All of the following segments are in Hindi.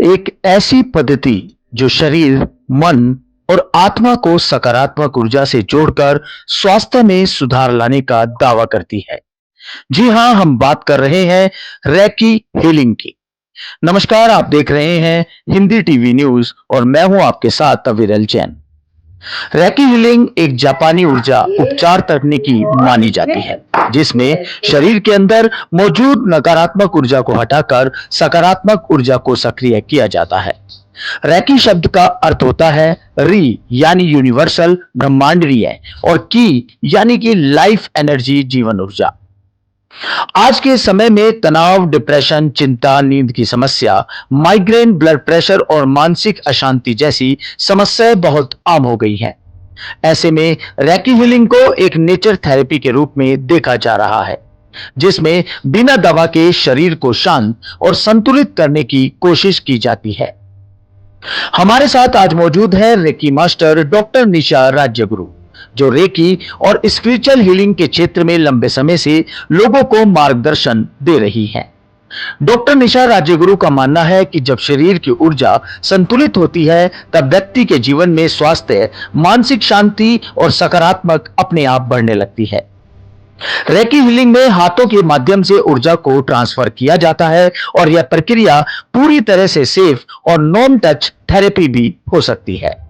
एक ऐसी पद्धति जो शरीर, मन और आत्मा को सकारात्मक ऊर्जा से जोड़कर स्वास्थ्य में सुधार लाने का दावा करती है। जी हां, हम बात कर रहे हैं रैकी हीलिंग की। नमस्कार, आप देख रहे हैं हिंदी टीवी न्यूज और मैं हूं आपके साथ अविरल जैन। रैकी हीलिंग एक जापानी ऊर्जा उपचार तकनीकी मानी जाती है, जिसमें शरीर के अंदर मौजूद नकारात्मक ऊर्जा को हटाकर सकारात्मक ऊर्जा को सक्रिय किया जाता है। रैकी शब्द का अर्थ होता है री यानी यूनिवर्सल ब्रह्मांडीय और की यानी कि लाइफ एनर्जी जीवन ऊर्जा। आज के समय में तनाव, डिप्रेशन, चिंता, नींद की समस्या, माइग्रेन, ब्लड प्रेशर और मानसिक अशांति जैसी समस्याएं बहुत आम हो गई हैं। ऐसे में रैकी हीलिंग को एक नेचर थेरेपी के रूप में देखा जा रहा है, जिसमें बिना दवा के शरीर को शांत और संतुलित करने की कोशिश की जाती है। हमारे साथ आज मौजूद है रेकी मास्टर डॉक्टर निशा राज्यगुरु, जो रेकी और स्पिरिचुअल हीलिंग के क्षेत्र में लंबे समय से लोगों को मार्गदर्शन दे रही हैं। डॉक्टर निशा राज्यगुरु का मानना है कि जब शरीर की ऊर्जा संतुलित होती है, तब व्यक्ति के जीवन में स्वास्थ्य, मानसिक शांति और सकारात्मक अपने आप बढ़ने लगती है। रैकी हीलिंग में हाथों के माध्यम से ऊर्जा को ट्रांसफर किया जाता है और यह प्रक्रिया पूरी तरह से सेफ और नॉन टच थेरेपी भी हो सकती है।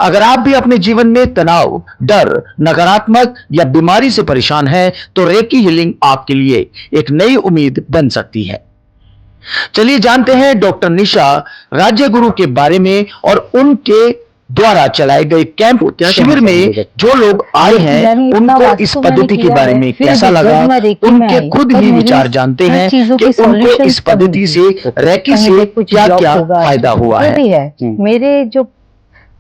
अगर आप भी अपने जीवन में तनाव, डर, नकारात्मक या बीमारी से परेशान हैं, तो रैकी हीलिंग आपके लिए एक नई उम्मीद बन सकती है। चलिए जानते हैं डॉक्टर निशा राज्यगुरु के बारे में और उनके द्वारा चलाए गए कैंप शिविर में जो लोग आए हैं उनको इस पद्धति के बारे में कैसा लगा। उनके खुद ही विचार जानते हैं कि उनको इस पद्धति से रैकी से क्या क्या फायदा हुआ है। मेरे जो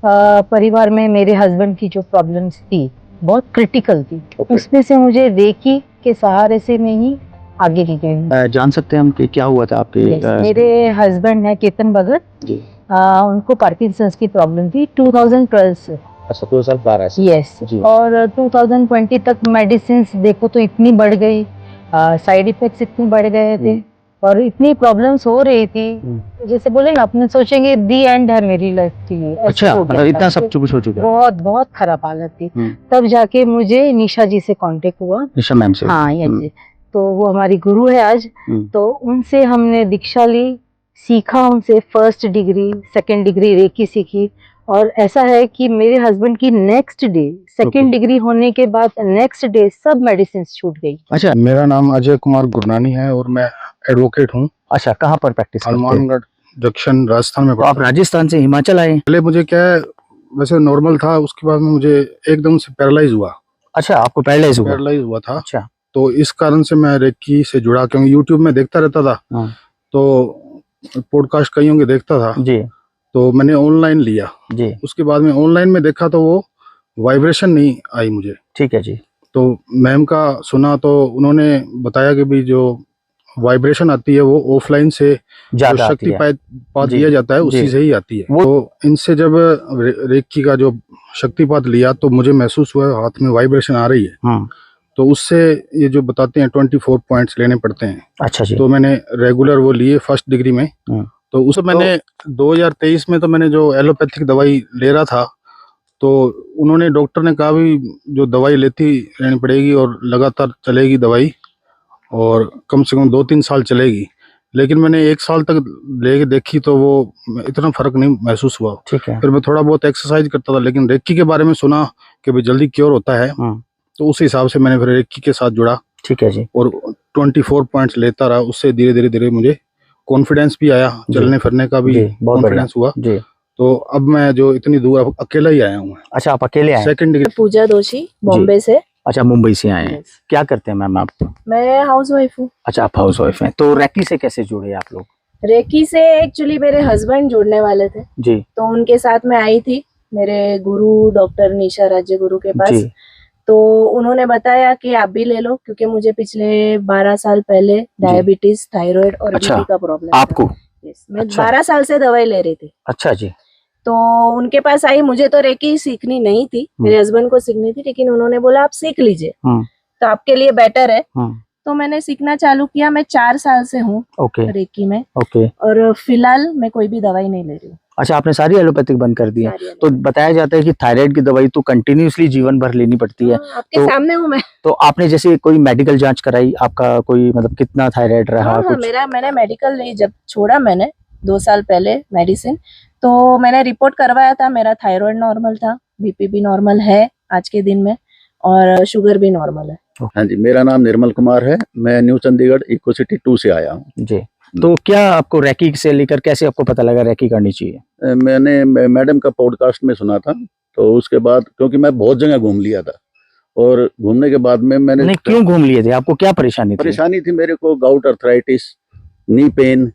परिवार में मेरे हस्बैंड की जो प्रॉब्लम्स थी बहुत क्रिटिकल थी, उसमें से मुझे रेकी के सहारे से मैं ही आगे की गई। जान सकते हैं हम कि क्या हुआ था आपके? मेरे हस्बैंड है केतन भगत जी। उनको पार्किंसंस की प्रॉब्लम थी 2012 से। अच्छा, 2012 से। यस जी। और 2020 तक मेडिसिन देखो तो इतनी बढ़ गई, साइड इफेक्ट्स इतने बढ़ गए थे और इतनी प्रॉब्लम्स हो रही थी, जैसे बोले ना अपने सोचेंगे दी एंड है मेरी लाइफ की। अच्छा, मतलब इतना सब कुछ हो चुका है। बहुत बहुत खराब हालत थी। तब जाके मुझे निशा जी से कांटेक्ट हुआ, निशा मैम से। हाँ यस, तो वो हमारी गुरु है आज। तो उनसे हमने दीक्षा ली, सीखा उनसे, first degree, second degree reiki सीखी। और ऐसा है कि मेरे हस्बैंड की नेक्स्ट डे सेकंड डिग्री होने के बाद नेक्स्ट डे सब मेडिसिन छूट गई। अच्छा, मेरा नाम अजय कुमार गुरनानी है और मैं एडवोकेट हूँ। अच्छा, कहाँ पर प्रैक्टिस करते हैं? हनुमानगढ़ जंक्शन, राजस्थान में। तो आप राजस्थान से हिमाचल आए? पहले मुझे क्या है, वैसे नॉर्मल था, उसके बाद में मुझे एकदम से पैरालाइज हुआ। अच्छा, आपको पैरालाइज हुआ था। अच्छा, तो इस कारण से मैं रेकी से जुड़ा, क्योंकि यूट्यूब में देखता रहता था, तो पॉडकास्ट कईयों के देखता था जी। तो मैंने ऑनलाइन लिया जी। उसके बाद में ऑनलाइन में देखा तो वो वाइब्रेशन नहीं आई मुझे। ठीक है जी। तो मैम का सुना तो उन्होंने बताया कि भी जो वाइब्रेशन आती है वो ऑफलाइन से जो शक्तिपात दिया जाता है उसी से ही आती है। तो इनसे जब रेकी का जो शक्तिपात लिया तो मुझे महसूस हुआ हाथ में वाइब्रेशन आ रही है। तो उससे ये जो बताते हैं 24 पॉइंट्स लेने पड़ते हैं। अच्छा जी। तो मैंने रेगुलर वो लिए फर्स्ट डिग्री में। तो उस मैंने 2023 में तो मैंने जो एलोपैथिक दवाई ले रहा था, तो उन्होंने, डॉक्टर ने कहा भी जो दवाई लेती रहनी पड़ेगी और लगातार चलेगी दवाई और कम से कम 2-3 साल चलेगी। लेकिन मैंने 1 साल तक लेके देखी तो वो इतना फर्क नहीं महसूस हुआ। ठीक है। फिर मैं थोड़ा बहुत एक्सरसाइज करता था, लेकिन रेकी के बारे में सुना कि भाई जल्दी क्योर होता है, तो उस हिसाब से मैंने फिर रेकी के साथ जुड़ा। ठीक है जी। और 24 पॉइंट्स लेता रहा, उससे धीरे धीरे मुझे कॉन्फिडेंस भी आया, चलने फिरने का भी कॉन्फिडेंस हुआ जी। तो अब मैं जो इतनी दूर अकेला ही आया हूँ। अच्छा, आप अकेले आए? Second degree. पूजा दोषी, बॉम्बे से। अच्छा, मुंबई से आए हैं। क्या करते हैं मैम आप? मैं हाउस वाइफ हूँ। अच्छा, आप हाउस वाइफ हैं। तो रेकी से कैसे जुड़े आप लोग? रेकी से एक्चुअली मेरे हस्बैंड जुड़ने वाले थे जी, तो उनके साथ मैं आई थी मेरे गुरु डॉक्टर निशा राज्यगुरु के पास जी। तो उन्होंने बताया कि आप भी ले लो, क्योंकि मुझे पिछले 12 साल पहले डायबिटीज, थायराइड और बीपी का प्रॉब्लम आपको? मैं 12 साल से दवाई ले रही थी। अच्छा जी। तो उनके पास आई, मुझे तो रेकी सीखनी नहीं थी, मेरे हस्बैंड को सीखनी थी, लेकिन उन्होंने बोला आप सीख लीजिए तो आपके लिए बेटर है। तो मैंने सीखना चालू किया। मैं 4 साल से हूँ ओके रेकी में, ओके। और फिलहाल मैं कोई भी दवाई नहीं ले रही हूँ। अच्छा, आपने सारी एलोपैथिक बंद कर दी है? सारी तो बताया जाता है कि थायराइड की दवाई तो कंटिन्यूअसली जीवन भर लेनी पड़ती है। आपके सामने हूँ मैं। तो आपने जैसे कोई मेडिकल जांच कराई, आपका कोई मतलब कितना थायराइड रहा? हाँ, कुछ मैंने मेडिकल नहीं, जब छोड़ा मैंने 2 साल पहले मेडिसिन, तो मैंने रिपोर्ट करवाया था। मेरा थायराइड नॉर्मल था, बीपी भी नॉर्मल है आज के दिन में, और शुगर भी नॉर्मल है। हाँ जी, मेरा नाम निर्मल कुमार है। मैं न्यू चंडीगढ़ इको सिटी 2 से आया हूँ जी। तो क्या आपको रेकी से लेकर कैसे आपको पता लगा रेकी करनी चाहिए? मैंने मैडम का पॉडकास्ट में सुना था, तो उसके बाद क्योंकि मैं बहुत जगह घूम लिया था, और घूमने के बाद में मैंने नहीं, क्यों घूम लिए थे? आपको क्या परेशानी थी? परेशानी थी मेरे को, gout arthritis, knee pain,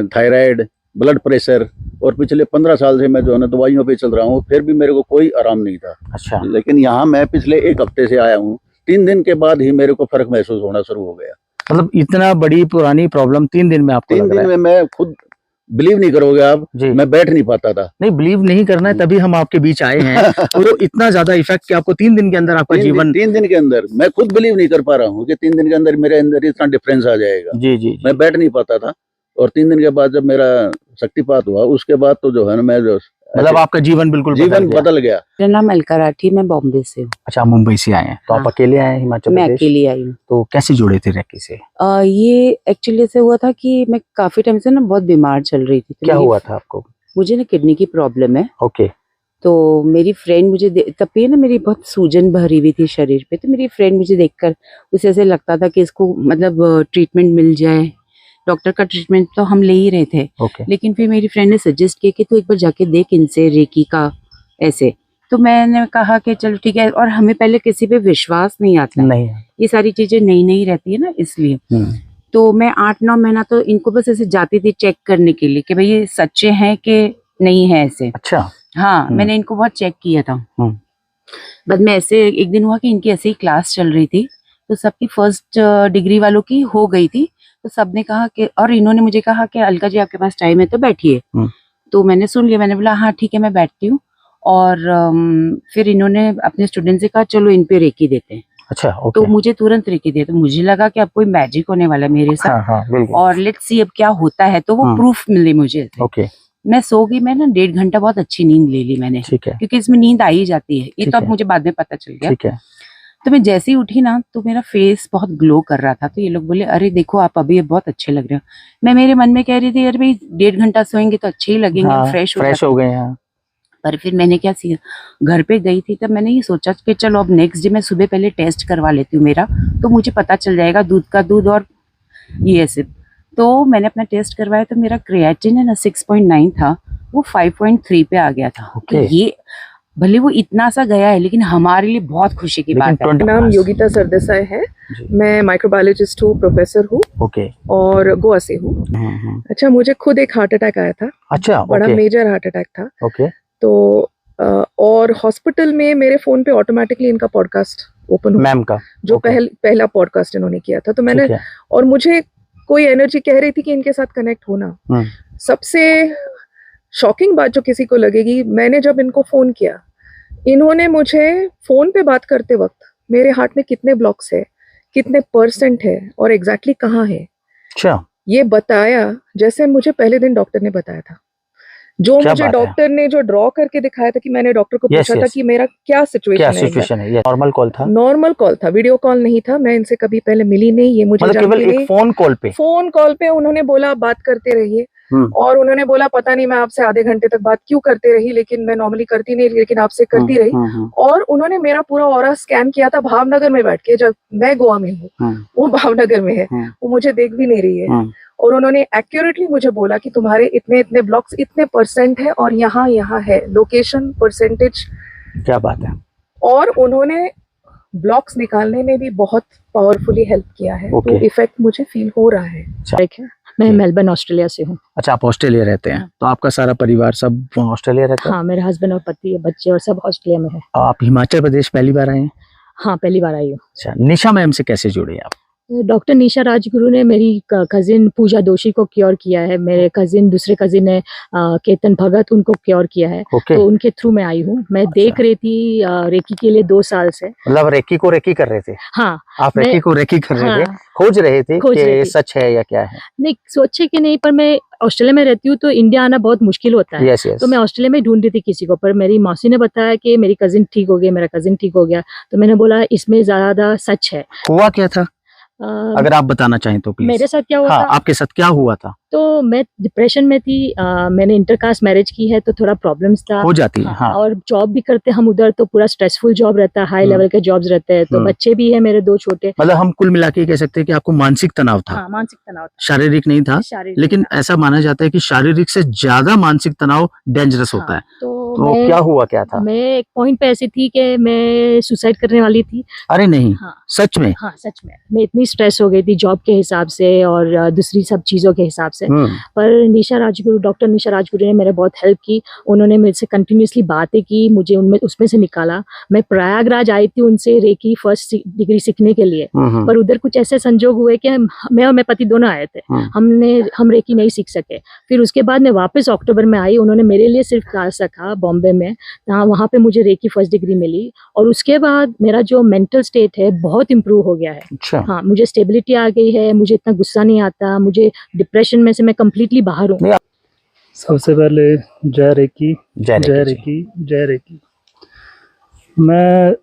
thyroid, blood pressure, और पिछले 15 साल से मैं जो है ना दवाइयों पे चल रहा हूँ, फिर भी मेरे को कोई आराम नहीं था। अच्छा। लेकिन यहाँ मैं पिछले 1 हफ्ते से आया हूँ, 3 दिन के बाद ही मेरे को फर्क महसूस होना शुरू हो गया। मतलब इतना बड़ी पुरानी प्रॉब्लम 3 दिन में आपको 3 लग रहा दिन है? में मैं खुद बिलीव नहीं करोगे आप, मैं बैठ नहीं पाता था। नहीं, बिलीव नहीं करना है तभी हम आपके बीच आए हैं। तो इतना ज्यादा इफेक्ट कि आपको 3 दिन के अंदर आपका जीवन 3 दिन के अंदर मैं खुद बिलीव नहीं कर पा रहा हूँ कि 3 दिन के अंदर मेरे अंदर इतना डिफरेंस आ जाएगा। जी। मैं बैठ नहीं पाता था, और 3 दिन के बाद जब मेरा शक्तिपात हुआ, उसके बाद तो जो है ना, मैं जो मतलब आपका जीवन बिल्कुल बदल गया। मेरा नाम अलका राठी, मैं बॉम्बे से हूँ। अच्छा, मुंबई से आए हैं तो आप हाँ। अकेले आए हैं हिमाचल मैं प्रदेश? अकेली आई हूँ। तो कैसे जुड़े थे रेकी से? ये एक्चुअली ऐसे हुआ था कि मैं काफी टाइम से ना बहुत बीमार चल रही थी। तो क्या हुआ था आपको? मुझे ना किडनी की प्रॉब्लम है। ओके। तो मेरी फ्रेंड मुझे तब पे ना मेरी बहुत सूजन भरी हुई थी शरीर पे, तो मेरी फ्रेंड मुझे देखकर उसे ऐसे लगता था कि इसको मतलब ट्रीटमेंट मिल जाए। डॉक्टर का ट्रीटमेंट तो हम ले ही रहे थे, लेकिन फिर मेरी फ्रेंड ने सजेस्ट किया कि तू एक बार जाके देख इनसे रेकी का ऐसे। तो मैंने कहा कि चलो ठीक है, और हमें पहले किसी पे विश्वास नहीं आता, नहीं, ये सारी चीजें नई नई रहती है ना, इसलिए। तो मैं 8-9 महीना तो इनको बस ऐसे जाती थी चेक करने के लिए कि भाई ये सच्चे हैं कि नहीं है ऐसे। अच्छा। हाँ, मैंने इनको बहुत चेक किया था। बाद में ऐसे एक दिन हुआ कि इनकी ऐसे ही क्लास चल रही थी, तो सबकी फर्स्ट डिग्री वालों की हो गई थी, तो सबने कहा कि, और इन्होंने मुझे कहा कि अलका जी आपके पास टाइम है तो बैठिए। तो मैंने सुन लिया, मैंने बोला हाँ ठीक है मैं बैठती हूँ। और फिर इन्होंने अपने स्टूडेंट से कहा चलो इन पे रेकी देते हैं। अच्छा, ओके। तो मुझे तुरंत रेकी दिया, तो मुझे लगा कि अब कोई मैजिक होने वाला है मेरे साथ। हाँ, बिल्कुल। और लेट्स सी अब क्या होता है, तो वो प्रूफ मिले मुझे। ओके। मैं सो गई, मैं ना 1.5 घंटा बहुत अच्छी नींद ले ली मैंने, ठीक है। क्योंकि इसमें नींद आ ही जाती है, ये तो अब मुझे बाद में पता चल गया। ठीक है। तो मैं जैसे ही उठी ना, तो मेरा फेस बहुत ग्लो कर रहा था, तो ये लोग बोले अरे देखो आप अभी बहुत अच्छे लग रहे हो। मैं मेरे मन में कह रही थी अरे भाई 1.5 घंटा सोएंगे तो अच्छे ही लगेंगे, हाँ, फ्रेश हो गए हैं। पर फिर मैंने क्या घर पे गई थी, तब मैंने ये सोचा कि चलो अब नेक्स्ट डे मैं सुबह पहले टेस्ट करवा लेती हूँ मेरा, तो मुझे पता चल जाएगा दूध का दूध और ये ऐसे। तो मैंने अपना टेस्ट करवाया, तो मेरा क्रिएटिन है ना 6.9 था, वो 5.3 पे आ गया था। तो ये भले वो इतना सा गया है, लेकिन हमारे लिए बहुत खुशी की बात है। नाम योगिता सरदेसाई है, मैं माइक्रोबायोलॉजिस्ट हूँ, प्रोफेसर हूँ, और गोवा से हूँ। अच्छा, मुझे खुद एक हार्ट अटैक आया था। अच्छा, बड़ा मेजर हार्ट अटैक था। ओके। तो और हॉस्पिटल में मेरे फोन पे ऑटोमेटिकली इनका पॉडकास्ट ओपन हुआ, मैम का जो पहला पॉडकास्ट इन्होंने किया था। तो मैंने, और मुझे कोई एनर्जी कह रही थी कि इनके साथ कनेक्ट होना। सबसे शॉकिंग बात जो किसी को लगेगी, मैंने जब इनको फोन किया, इन्होंने मुझे फोन पे बात करते वक्त मेरे हार्ट में कितने ब्लॉक्स है, कितने % है और एग्जैक्टली कहाँ है, अच्छा, ये बताया जैसे मुझे पहले दिन डॉक्टर ने बताया था। जो मुझे डॉक्टर ने जो ड्रॉ करके दिखाया था, कि मैंने डॉक्टर को पूछा था कि मेरा क्या सिचुएशन है। ये नॉर्मल कॉल था? नॉर्मल कॉल था, वीडियो कॉल नहीं था। मैं इनसे कभी पहले मिली नहीं, ये मुझे मतलब केवल एक फोन कॉल पे उन्होंने बोला आप बात करते रहिए, और उन्होंने बोला पता नहीं मैं आपसे आधे घंटे तक बात क्यों करते रही, लेकिन मैं नॉर्मली करती नहीं, लेकिन आपसे करती रही। और उन्होंने मेरा पूरा ऑरा स्कैन किया था भावनगर में बैठ के, जब मैं गोवा में हूँ, वो भावनगर में है, वो मुझे देख भी नहीं रही है। और उन्होंने एक्यूरेटली मुझे बोला कि तुम्हारे इतने इतने ब्लॉक्स, इतने % है, और यहाँ है लोकेशन, %। क्या बात है। और उन्होंने ब्लॉक्स निकालने में भी बहुत पावरफुली हेल्प किया है। तो इफेक्ट मुझे फील हो रहा है। मैं मेलबर्न ऑस्ट्रेलिया से हूँ। अच्छा, आप ऑस्ट्रेलिया रहते हैं, तो आपका सारा परिवार सब ऑस्ट्रेलिया रहता है? हाँ, मेरे हस्बैंड और पति, बच्चे और सब ऑस्ट्रेलिया में है। आप हिमाचल प्रदेश पहली बार आए हैं? हाँ, पहली बार आई हूँ। अच्छा, निशा मैम से कैसे जुड़े आप? डॉक्टर निशा राजगुरु ने मेरी कजिन पूजा दोषी को क्योर किया है, मेरे कजिन दूसरे कजिन है केतन भगत, उनको क्योर किया है। तो उनके थ्रू मैं आई हूँ। मैं देख रही थी रेकी के लिए 2 साल से। मतलब रेकी को रेकी कर रहे थे? हाँ, आप रेकी को रेकी कर रहे थे, खोज रहे थे कि सच है या क्या है? नहीं, सोचे कि नहीं, पर मैं ऑस्ट्रेलिया में रहती हूँ तो इंडिया आना बहुत मुश्किल होता है। तो मैं ऑस्ट्रेलिया में ढूंढ रही थी किसी को, पर मेरी मौसी ने बताया कि मेरी कजिन ठीक हो गई, मेरा कजिन ठीक हो गया। तो मैंने बोला इसमें ज्यादा सच है। हुआ क्या था? अगर आप बताना चाहें तो प्लीज। मेरे साथ क्या हुआ था? आपके साथ क्या हुआ था? तो मैं डिप्रेशन में थी। मैंने इंटरकास्ट मैरिज की है तो थोड़ा प्रॉब्लम्स था, हो जाती है। हाँ। और जॉब भी करते हम उधर, तो पूरा स्ट्रेसफुल जॉब रहता है, हाई लेवल के जॉब्स रहते हैं। तो बच्चे भी है मेरे 2 छोटे। मतलब हम कुल मिला के कह सकते हैं कि आपको मानसिक तनाव था? हाँ, मानसिक तनाव था, शारीरिक नहीं था। लेकिन ऐसा माना जाता है कि शारीरिक से ज्यादा मानसिक तनाव डेंजरस होता है। तो क्या हुआ, क्या था? मैं एक पॉइंट पे ऐसी थी कि मैं सुसाइड करने वाली थी। अरे नहीं। हाँ, सच में? हाँ, सच में। मैं इतनी स्ट्रेस हो गई थी जॉब के हिसाब से और दूसरी सब चीजों के हिसाब से। पर निशा राजगुरु, डॉक्टर निशा राजगुरु ने मेरे बहुत हेल्प की। उन्होंने मेरे से कंटिन्यूसली बातें की, मुझे उसमें से निकाला। मैं प्रयागराज आई थी उनसे रेकी फर्स्ट डिग्री सीखने के लिए, पर उधर कुछ ऐसे संजोग हुए कि मैं और मेरे पति दोनों आए थे, हम रेकी नहीं सीख सके। फिर उसके बाद मैं वापस अक्टूबर में आई। उन्होंने मेरे लिए सिर्फ क्लास रखा बॉम्बे में, वहाँ पे मुझे रेकी फर्स्ट डिग्री मिली। और उसके बाद मेरा जो मेंटल स्टेट है बहुत इम्प्रूव हो गया है। अच्छा। हाँ, मुझे स्टेबिलिटी आ गई है, मुझे इतना गुस्सा नहीं आता, मुझे डिप्रेशन में से मैं कंप्लीटली बाहर हूँ। सबसे पहले जय रेकी, जय रेकी, जय रेकी। मैं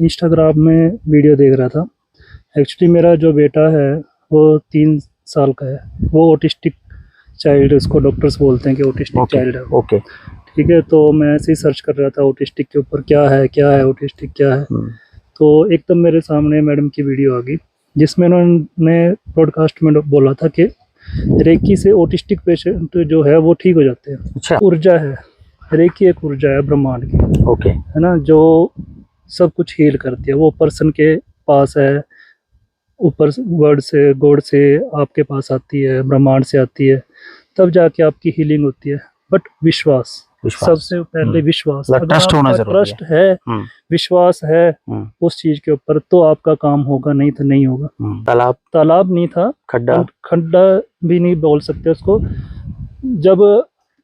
इंस्टाग्राम में वीडियो देख रहा था। एक्चुअली मेरा जो बेटा है वो 3 साल का है। वो ऑटिस्टिक चाइल्ड, उसको डॉक्टर्स बोलते हैं कि ऑटिस्टिक चाइल्ड है। ओके, ठीक है। तो मैं ऐसे ही सर्च कर रहा था ऑटिस्टिक के ऊपर, क्या है ऑटिस्टिक क्या है। तो एकदम मेरे सामने मैडम की वीडियो आ गई जिसमें उन्होंने पॉडकास्ट में बोला था कि रेकी से ऑटिस्टिक पेशेंट जो है वो ठीक हो जाते हैं। अच्छा। ऊर्जा है, रेकी एक ऊर्जा है ब्रह्मांड की। ओके, है ना, जो सब कुछ हील करती है। वो पर्सन के पास है, ऊपर वर्ड से, गॉड से आपके पास आती है, ब्रह्मांड से आती है, तब जाके आपकी हीलिंग होती है। बट विश्वास सबसे पहले, विश्वास, ट्रस्ट होना जरूरी है। ट्रस्ट है, विश्वास है उस चीज के ऊपर, तो आपका काम होगा, नहीं तो नहीं होगा। तालाब नहीं था, खड्डा भी नहीं बोल सकते उसको। जब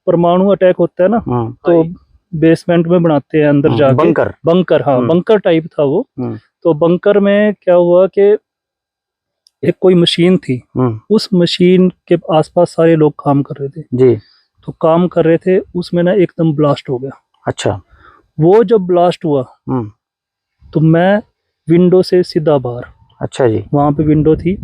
परमाणु अटैक होता है ना, तो बेसमेंट में बनाते हैं अंदर जाके, बंकर। हाँ, बंकर टाइप था वो। तो बंकर में क्या हुआ कि एक कोई मशीन थी, उस मशीन के आसपास सारे लोग काम कर रहे थे जी। तो काम कर रहे थे, उसमें ना एकदम ब्लास्ट हो गया। अच्छा। वो जब ब्लास्ट हुआ तो मैं विंडो से सीधा बाहर। अच्छा जी। वहां पे विंडो थी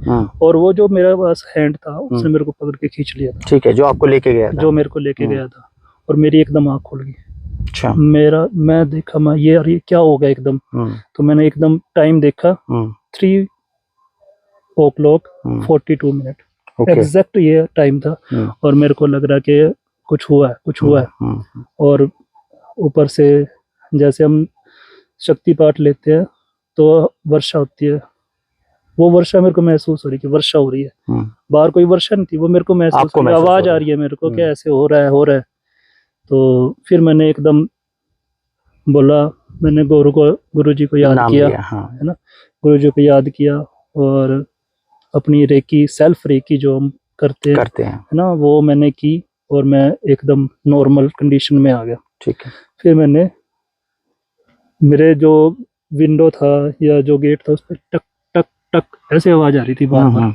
और वो जो मेरे पास हैंड था उसने मेरे को पकड़ के खींच लिया था। ठीक है, जो आपको लेके गया था? जो मेरे को लेके गया था, और मेरी एकदम आँख खुल गई। अच्छा। मैं देखा, मैं ये क्या हो गया एकदम। तो मैंने एकदम टाइम देखा, 3:42 एग्जैक्ट ये टाइम था। और मेरे को लग रहा कि कुछ हुआ है। और ऊपर से जैसे हम शक्ति पाठ लेते हैं तो वर्षा होती है, वो वर्षा मेरे को महसूस हो रही कि वर्षा हो रही है। बाहर कोई वर्षा नहीं थी, वो मेरे को महसूस हो रही, आवाज आ रही है मेरे को कि ऐसे हो रहा है। तो फिर मैंने एकदम बोला, मैंने गुरु जी को याद किया, है ना, गुरु जी को याद किया। और अपनी रेकी, सेल्फ रेकी जो हम करते हैं, है ना, वो मैंने की और मैं एकदम नॉर्मल कंडीशन में आ गया। ठीक है। फिर मैंने, मेरे जो विंडो था या जो गेट था उस पर टक टक टक ऐसे आवाज आ रही थी बार बार।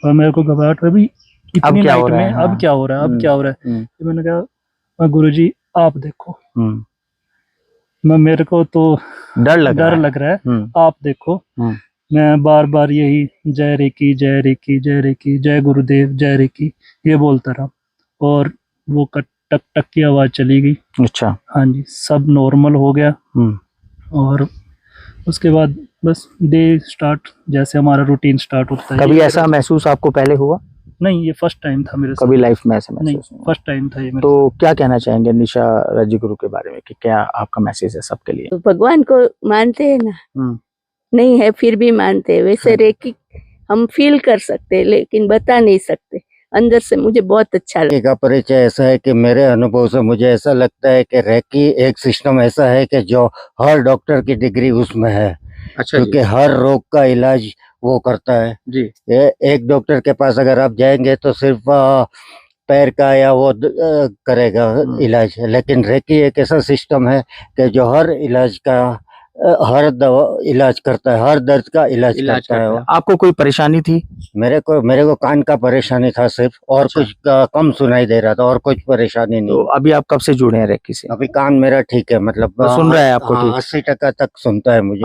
और मेरे को घबराहट हुई, इतनी नाइट में अब क्या हो रहा है। तो मैंने कहा, गुरुजी आप देखो। मेरे को तो डर लग रहा है, आप देखो। मैं बार बार यही जय रेकी, जय रेकी, जय रेकी, जय गुरुदेव, जय रेकी ये बोलता रहा, और वो टक टक की आवाज चली गई। अच्छा। हाँ जी, सब नॉर्मल हो गया। और उसके बाद बस डे स्टार्ट, जैसे हमारा रूटीन स्टार्ट होता है। कभी ऐसा महसूस आपको पहले हुआ? नहीं, ये फर्स्ट टाइम था मेरे साथ। कभी लाइफ में ऐसा महसूस नहीं, फर्स्ट टाइम था ये मेरे। तो क्या कहना चाहेंगे निशा राजगुरु के बारे में, कि क्या आपका मैसेज है सबके लिए? तो भगवान को मानते हैं ना, नहीं है फिर भी मानते हैं। वैसे रेकी हम फील कर सकते हैं लेकिन बता नहीं सकते, अंदर से मुझे बहुत अच्छा लगा। का परिचय ऐसा है कि मेरे अनुभव से मुझे ऐसा लगता है कि रेकी एक सिस्टम ऐसा है कि जो हर डॉक्टर की डिग्री उसमें है। अच्छा जी, क्योंकि हर रोग का इलाज वो करता है। जी एक डॉक्टर के पास अगर आप जाएंगे तो सिर्फ पैर का या वो करेगा इलाज, लेकिन रेकी एक ऐसा सिस्टम है कि जो हर इलाज का हर दवा इलाज करता है, हर दर्द का इलाज करता है वो। आपको कोई परेशानी थी? मेरे को कान का परेशानी था सिर्फ, और अच्छा। कुछ कम सुनाई दे रहा था, और कुछ परेशानी नहीं। तो अभी आप कब से जुड़े हैं रेकी से? अभी कान मेरा ठीक है, मतलब तो सुन रहा है आपको ठीक? 80% तक सुनता है मुझे।